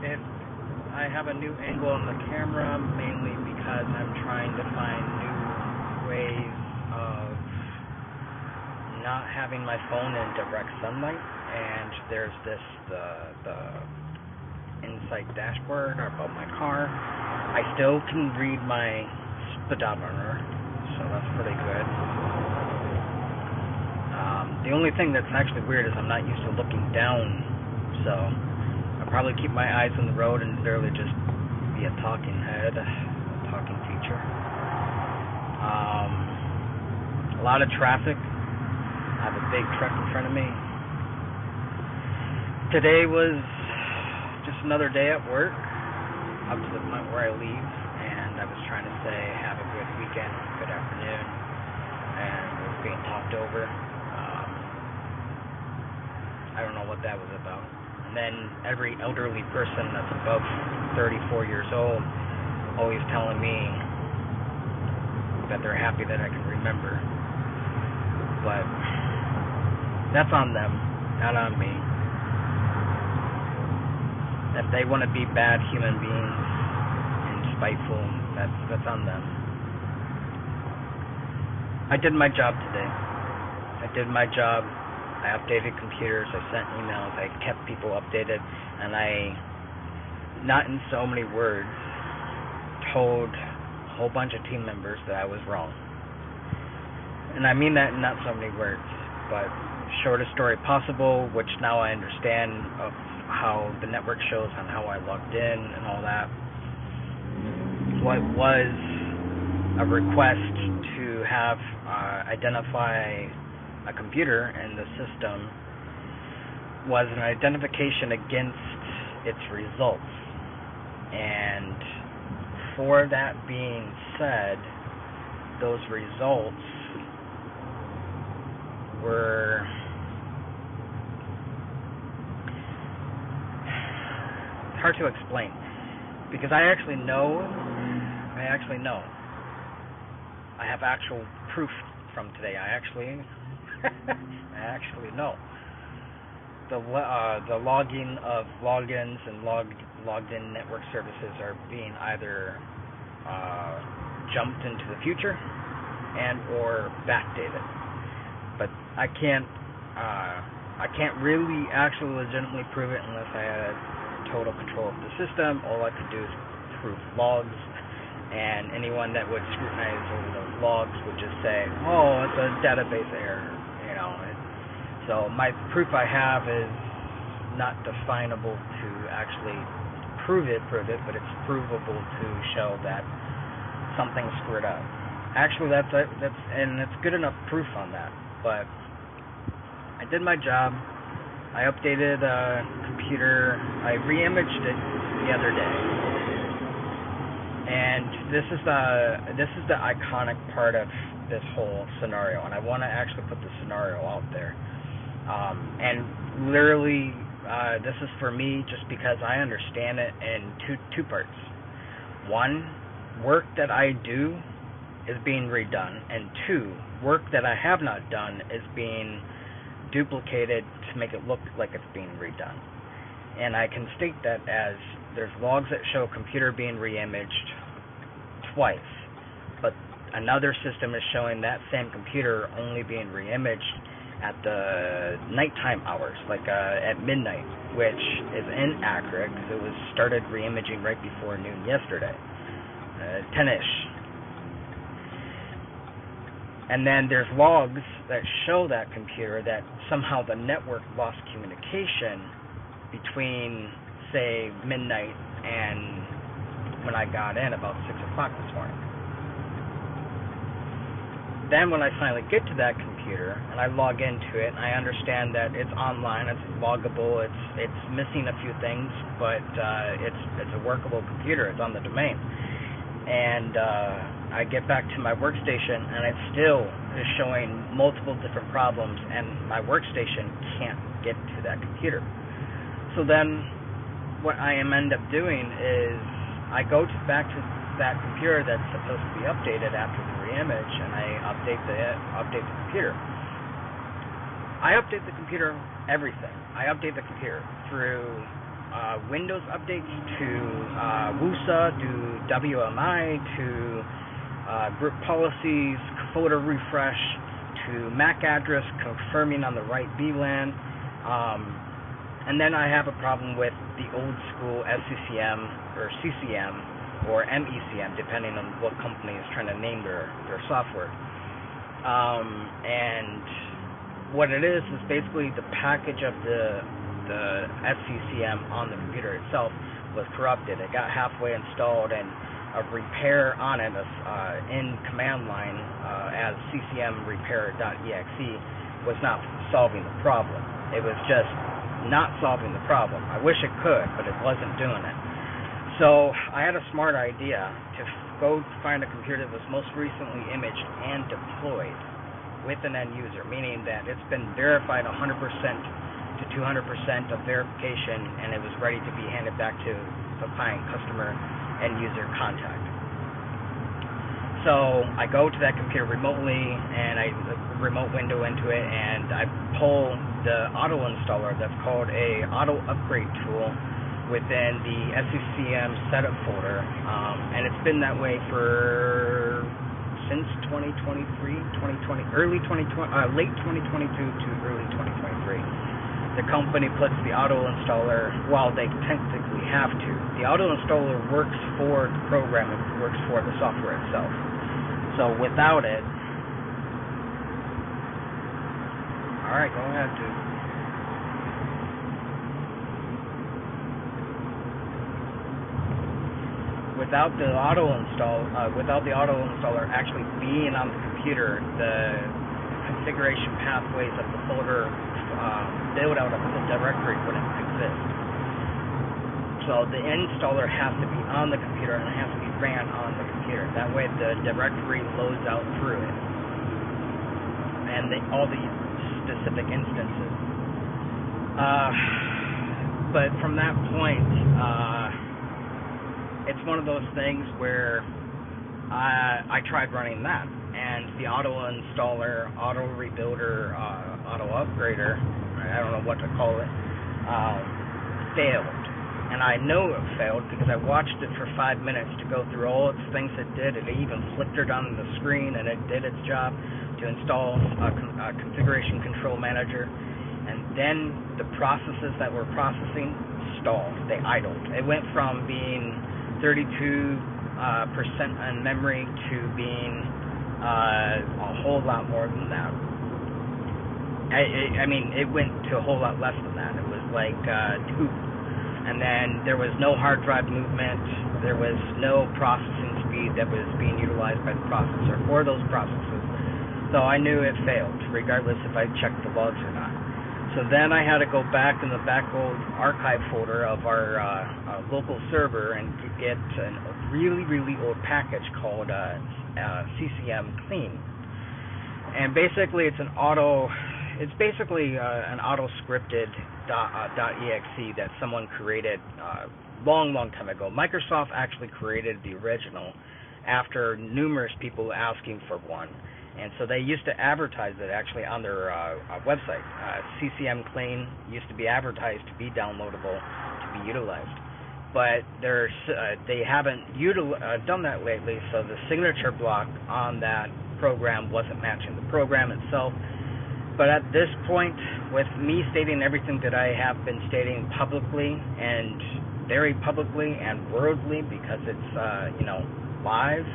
It, I have a new angle on the camera, mainly because I'm trying to find new ways of not having my phone in direct sunlight. And there's the inside dashboard about my car. I still can read my speedometer, so that's pretty good. The only thing that's actually weird is I'm not used to looking down, so I'll probably keep my eyes on the road and literally just be a talking head, a talking feature. A lot of traffic. I have a big truck in front of me. Today was just another day at work, up to the point where I leave, and I was trying to say have a good weekend, good afternoon, and it was being talked over. I don't know what that was about. And then every elderly person that's above 34 years old always telling me that they're happy that I can remember. But that's on them, not on me. If they want to be bad human beings and spiteful, that's on them. I did my job today. I did my job. I updated computers, I sent emails, I kept people updated, and I, not in so many words, told a whole bunch of team members that I was wrong. And I mean that in not so many words, but shortest story possible, which now I understand of how the network shows on how I logged in and all that. What was a request to have identify a computer in the system was an identification against its results. And for that being said, those results were hard to explain, because I actually know I have actual proof from today. I actually know the logging of logins and logged in network services are being either jumped into the future and or backdated. But I can't really actually legitimately prove it unless I had total control of the system. All I could do is prove logs, and anyone that would scrutinize over those logs would just say, "Oh, it's a database error." So my proof I have is not definable to actually prove it, but it's provable to show that something screwed up. Actually, that's good enough proof on that. But I did my job. I updated a computer. I re-imaged it the other day, and this is the iconic part of this whole scenario, and I want to actually put the scenario out there. And literally, this is for me just because I understand it in two parts. One, work that I do is being redone, and two, work that I have not done is being duplicated to make it look like it's being redone. And I can state that as there's logs that show computer being re-imaged twice, but another system is showing that same computer only being re-imaged at the nighttime hours, like at midnight, which is inaccurate because it was started re-imaging right before noon yesterday, 10ish. And then there's logs that show that computer that somehow the network lost communication between, say, midnight and when I got in about 6 o'clock this morning. Then when I finally get to that computer and I log into it, and I understand that it's online, it's loggable, it's missing a few things, but it's a workable computer, it's on the domain. And I get back to my workstation, and it still is showing multiple different problems, and my workstation can't get to that computer. So then what I end up doing is I go back to that computer that's supposed to be updated after the reimage, and I update the computer. I update the computer everything. I update the computer through Windows updates to WUSA, to WMI, to group policies, folder refresh, to MAC address, confirming on the right VLAN. And then I have a problem with the old school SCCM or CCM or MECM, depending on what company is trying to name their software. And what it is basically the package of the SCCM on the computer itself was corrupted. It got halfway installed, and a repair on it in command line as ccmrepair.exe was not solving the problem. It was just not solving the problem. I wish it could, but it wasn't doing it. So I had a smart idea to go find a computer that was most recently imaged and deployed with an end user, meaning that it's been verified 100% to 200% of verification, and it was ready to be handed back to the client, customer, end user contact. So I go to that computer remotely, and I remote window into it, and I pull the auto installer that's called a auto upgrade tool within the SCCM setup folder, and it's been that way for since 2020, late 2022 to early 2023. The company puts the auto installer, while they technically have to. The auto installer works for the program, it works for the software itself. So without it, all right, go ahead, dude. Without the auto installer actually being on the computer, the configuration pathways of the folder build out of the directory wouldn't exist. So the installer has to be on the computer, and it has to be ran on the computer. That way the directory loads out through it, and all the specific instances. But from that point, it's one of those things where I tried running that, and the auto installer, auto rebuilder, auto upgrader, I don't know what to call it, failed. And I know it failed because I watched it for 5 minutes to go through all its things it did. It even flickered on the screen, and it did its job to install a configuration control manager. And then the processes that were processing stalled. They idled. It went from being 32% on memory to being a whole lot more than that. I mean, it went to a whole lot less than that. It was like 2. And then there was no hard drive movement. There was no processing speed that was being utilized by the processor for those processes. So I knew it failed, regardless if I checked the logs or not. So then I had to go back in the back old archive folder of our local server and get a really, really old package called CCM Clean. And basically it's an auto scripted .exe that someone created long time ago. Microsoft actually created the original after numerous people asking for one, and so they used to advertise it actually on their website. CCM Clean used to be advertised to be downloadable, to be utilized, but they haven't done that lately, so the signature block on that program wasn't matching the program itself. But at this point, with me stating everything that I have been stating publicly, and very publicly and worldly, because it's live,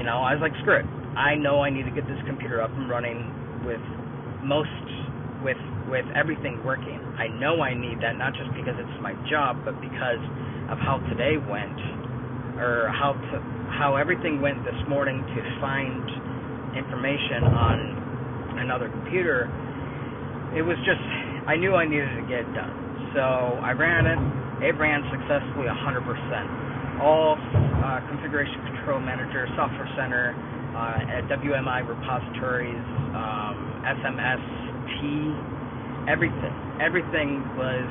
I was like, screw it. I know I need to get this computer up and running with everything working. I know I need that, not just because it's my job, but because of how today went, or how everything went this morning to find information on another computer. It was just, I knew I needed to get it done. So I ran it. It ran successfully 100%. All configuration control manager, software center, WMI repositories, SMST, everything was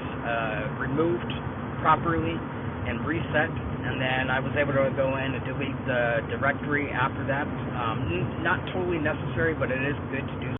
removed properly and reset. And then I was able to go in and delete the directory after that. Not totally necessary, but it is good to do